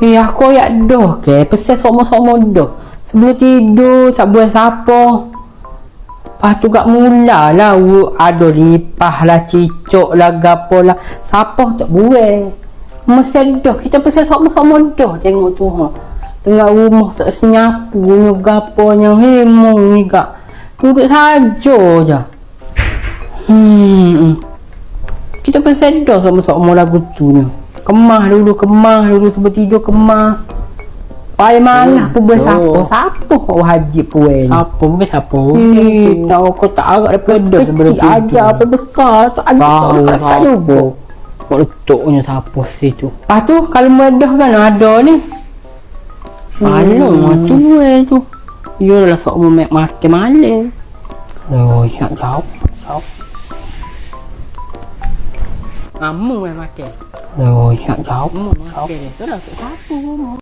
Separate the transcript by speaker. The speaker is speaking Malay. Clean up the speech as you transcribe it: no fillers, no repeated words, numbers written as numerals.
Speaker 1: Aku ayak dah ke pesan sama-sama dah. Sebelum tidur sabuai siapa. Lepas tu gak mula lah ada lipah lah, cicok lah, gapo lah. Siapa tak buai. Mesti dah kita pesan sama-sama dah tengok tu ha. Tengah rumah tak senyapu ni gaponya hemong ni gak. Duduk saja je. Kita pesan dah sama-sama lagu tu ni. Kemah dulu sebelum tidur kemah. Pai malah pun bersiapa. Siapa wajib puan.
Speaker 2: Siapa bukan siapa.
Speaker 1: Tahu kau tak agak daripada kecil aja apa besar tu ada tak juga.
Speaker 2: Kau letuknya siapa sih tu.
Speaker 1: Lepas tu kalau medah kan ada ni. Malam tu tu. Iyalah sok memek mati malam.
Speaker 2: Oh, yak jauh.
Speaker 1: Kamu makan.
Speaker 2: Oh, yak jauh.
Speaker 1: Makan tu lah tak siapa.